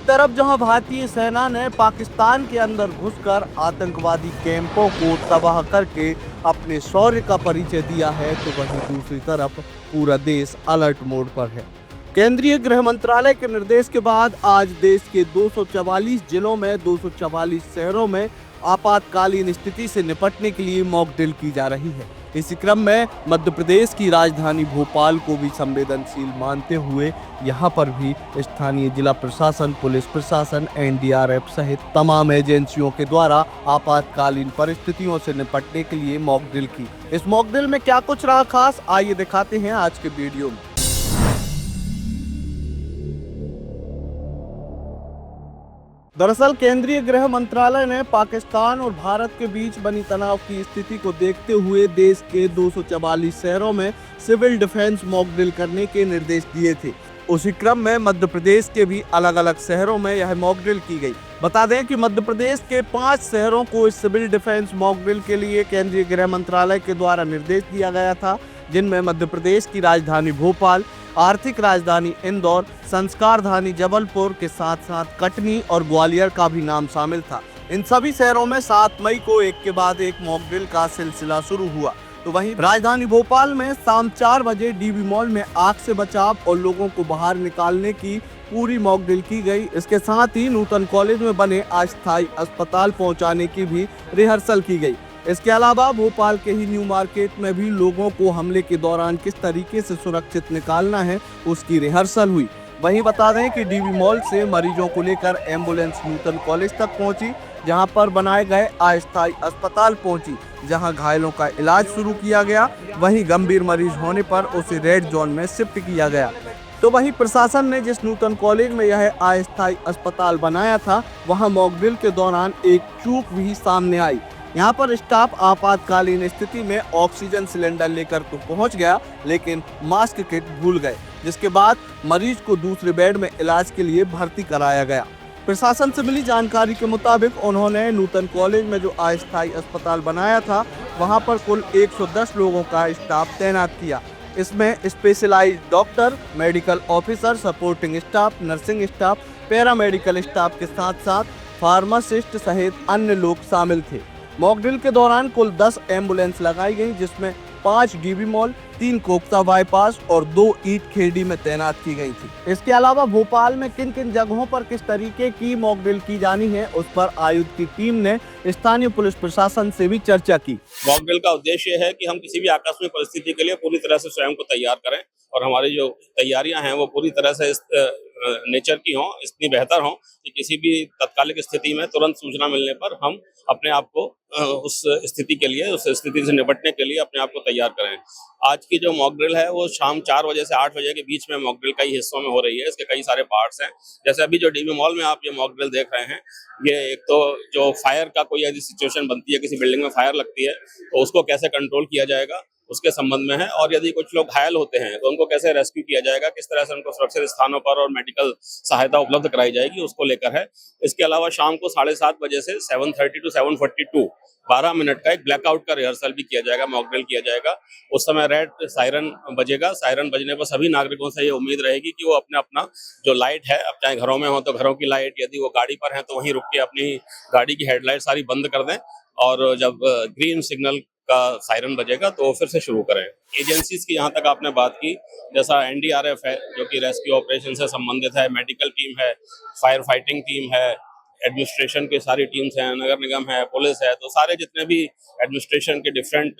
तरफ जहां भारतीय सेना ने पाकिस्तान के अंदर घुसकर आतंकवादी कैंपों को तबाह करके अपने शौर्य का परिचय दिया है, तो वहीं दूसरी तरफ पूरा देश अलर्ट मोड पर है। केंद्रीय गृह मंत्रालय के निर्देश के बाद आज देश के 244 जिलों में 244 शहरों में आपातकालीन स्थिति से निपटने के लिए मॉक ड्रिल की जा रही है। इसी क्रम में मध्य प्रदेश की राजधानी भोपाल को भी संवेदनशील मानते हुए यहां पर भी स्थानीय जिला प्रशासन, पुलिस प्रशासन, एनडीआरएफ सहित तमाम एजेंसियों के द्वारा आपातकालीन परिस्थितियों से निपटने के लिए मॉक ड्रिल की। इस मॉक ड्रिल में क्या कुछ रहा खास, आइए दिखाते हैं आज के वीडियो में। दरअसल केंद्रीय गृह मंत्रालय ने पाकिस्तान और भारत के बीच बनी तनाव की स्थिति को देखते हुए देश के 244 शहरों में सिविल डिफेंस मॉक ड्रिल करने के निर्देश दिए थे। उसी क्रम में मध्य प्रदेश के भी अलग अलग शहरों में यह मॉक ड्रिल की गई। बता दें कि मध्य प्रदेश के 5 शहरों को इस सिविल डिफेंस मॉक ड्रिल के लिए केंद्रीय गृह मंत्रालय के द्वारा निर्देश दिया गया था, जिनमें मध्य प्रदेश की राजधानी भोपाल, आर्थिक राजधानी इंदौर, संस्कारधानी जबलपुर के साथ साथ कटनी और ग्वालियर का भी नाम शामिल था। इन सभी शहरों में 7 मई को एक के बाद एक मॉक ड्रिल का सिलसिला शुरू हुआ। तो वहीं राजधानी भोपाल में शाम 4 बजे डीबी मॉल में आग से बचाव और लोगों को बाहर निकालने की पूरी मॉक ड्रिल की गई। इसके साथ ही नूतन कॉलेज में बने अस्थायी अस्पताल पहुंचाने की भी रिहर्सल की गई। इसके अलावा भोपाल के ही न्यू मार्केट में भी लोगों को हमले के दौरान किस तरीके से सुरक्षित निकालना है उसकी रिहर्सल हुई। वहीं बता दें कि डीबी मॉल से मरीजों को लेकर एम्बुलेंस नूतन कॉलेज तक पहुंची, जहां पर बनाए गए अस्थायी अस्पताल पहुंची, जहां घायलों का इलाज शुरू किया गया। वहीं गंभीर मरीज होने पर उसे रेड जोन में शिफ्ट किया गया। तो वहीं प्रशासन ने जिस नूतन कॉलेज में यह अस्थायी अस्पताल बनाया था, वहां मॉक ड्रिल के दौरान एक चूक भी सामने आई। यहाँ पर स्टाफ आपातकालीन स्थिति में ऑक्सीजन सिलेंडर लेकर तो पहुँच गया, लेकिन मास्क किट भूल गए, जिसके बाद मरीज को दूसरे बेड में इलाज के लिए भर्ती कराया गया। प्रशासन से मिली जानकारी के मुताबिक उन्होंने नूतन कॉलेज में जो अस्थायी अस्पताल बनाया था, वहाँ पर कुल 110 लोगों का स्टाफ तैनात किया। इसमें specialised doctor, medical officer, supporting staff, nursing staff, paramedical staff के साथ साथ फार्मासिस्ट सहित अन्य लोग शामिल थे। मॉक ड्रिल के दौरान कुल 10 एम्बुलेंस लगाई गई, जिसमें 5 डीबी मॉल, 3 कोकता बाईपास और 2 ईट खेड़ी में तैनात की गई थी। इसके अलावा भोपाल में किन किन जगहों पर किस तरीके की मॉक ड्रिल की जानी है, उस पर आयुक्त की टीम ने स्थानीय पुलिस प्रशासन से भी चर्चा की। मॉक ड्रिल का उद्देश्य है कि हम किसी भी आकस्मिक परिस्थिति के लिए पूरी तरह से स्वयं को तैयार करें और हमारी जो तैयारियां हैं वो पूरी तरह से नेचर की हों, इतनी बेहतर हों कि किसी भी तत्कालिक स्थिति में तुरंत सूचना मिलने पर हम अपने आप को उस स्थिति के लिए, उस स्थिति से निपटने के लिए अपने आप को तैयार करें। आज की जो मॉक ड्रिल है वो शाम 4 बजे से 8 बजे के बीच में मॉक ड्रिल कई हिस्सों में हो रही है। इसके कई सारे पार्ट्स हैं। जैसे अभी जो डीबी मॉल में आप ये मॉक ड्रिल देख रहे हैं, ये एक तो जो फायर का कोई ऐसी सिचुएशन बनती है, किसी बिल्डिंग में फायर लगती है, तो उसको कैसे कंट्रोल किया जाएगा उसके संबंध में है। और यदि कुछ लोग घायल होते हैं तो उनको कैसे रेस्क्यू किया जाएगा, किस तरह से उनको सुरक्षित स्थानों पर और मेडिकल सहायता उपलब्ध कराई जाएगी, उसको लेकर है। इसके अलावा शाम को 7:30 बजे से 7:30 to 7:42 12 मिनट का एक ब्लैकआउट का रिहर्सल भी किया जाएगा, मॉक ड्रिल किया जाएगा। उस समय रेड सायरन बजेगा। सायरन बजने पर सभी नागरिकों से ये उम्मीद रहेगी कि वो अपना जो लाइट है, अब चाहे घरों में हो तो घरों की लाइट, यदि वो गाड़ी पर हैं तो वहीं रुक के अपनी गाड़ी की हेडलाइट सारी बंद कर दें और जब ग्रीन सिग्नल का सायरन बजेगा तो फिर से शुरू करें। एजेंसीज की यहाँ तक आपने बात की, जैसा एनडीआरएफ है जो कि रेस्क्यू ऑपरेशन से संबंधित है, मेडिकल टीम है, फायर फाइटिंग टीम है, एडमिनिस्ट्रेशन की सारी टीम्स हैं, नगर निगम है, पुलिस है, तो सारे जितने भी एडमिनिस्ट्रेशन के डिफरेंट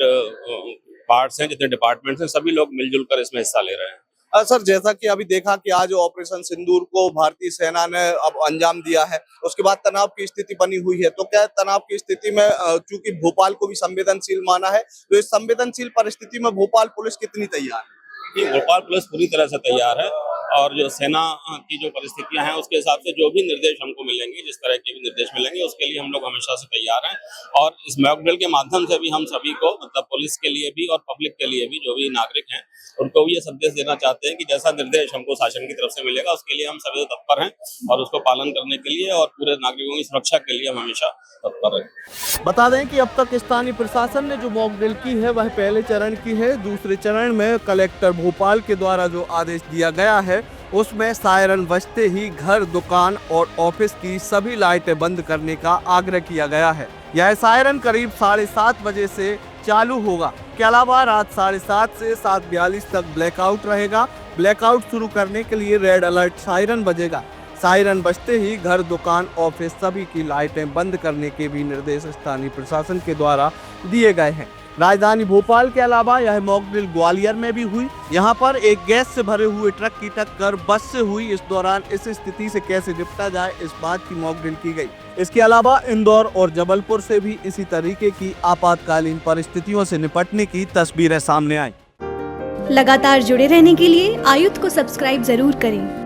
पार्ट्स हैं, जितने डिपार्टमेंट्स हैं, सभी लोग मिलजुल कर इसमें हिस्सा ले रहे हैं। सर, जैसा कि अभी देखा कि आज ऑपरेशन सिंदूर को भारतीय सेना ने अब अंजाम दिया है, उसके बाद तनाव की स्थिति बनी हुई है, तो क्या तनाव की स्थिति में चूंकि भोपाल को भी संवेदनशील माना है, तो इस संवेदनशील परिस्थिति में भोपाल पुलिस कितनी तैयार है? भोपाल पुलिस पूरी तरह से तैयार है और जो सेना की जो परिस्थितियां हैं उसके हिसाब से जो भी निर्देश हमको मिलेंगे, जिस तरह के भी निर्देश मिलेंगे, उसके लिए हम लोग हमेशा से तैयार हैं। और इस मॉक ड्रिल के माध्यम से भी हम सभी को, मतलब पुलिस के लिए भी और पब्लिक के लिए भी, जो भी नागरिक हैं, उनको भी ये संदेश देना चाहते हैं कि जैसा निर्देश हमको शासन की तरफ से मिलेगा उसके लिए हम सभी तत्पर हैं और उसको पालन करने के लिए और पूरे नागरिकों की सुरक्षा के लिए हम हमेशा तत्पर हैं। बता दें कि अब तक स्थानीय प्रशासन ने जो मॉक ड्रिल की है वह पहले चरण की है। दूसरे चरण में कलेक्टर भोपाल के द्वारा जो आदेश दिया गया है उसमें सायरन बजते ही घर, दुकान और ऑफिस की सभी लाइटें बंद करने का आग्रह किया गया है। यह सायरन करीब 7:30 बजे से चालू होगा। के अलावा रात 7:30 से 7:42 तक ब्लैकआउट रहेगा। ब्लैकआउट शुरू करने के लिए रेड अलर्ट सायरन बजेगा। सायरन बजते ही घर, दुकान, ऑफिस सभी की लाइटें बंद करने के भी निर्देश स्थानीय प्रशासन के द्वारा दिए गए हैं। राजधानी भोपाल के अलावा यह मॉक ड्रिल ग्वालियर में भी हुई। यहां पर एक गैस से भरे हुए ट्रक की टक्कर बस से हुई। इस दौरान इस स्थिति से कैसे निपटा जाए, इस बात की मॉक ड्रिल की गई। इसके अलावा इंदौर और जबलपुर से भी इसी तरीके की आपातकालीन परिस्थितियों से निपटने की तस्वीरें सामने आई। लगातार जुड़े रहने के लिए आयुक्त को सब्सक्राइब जरूर करें।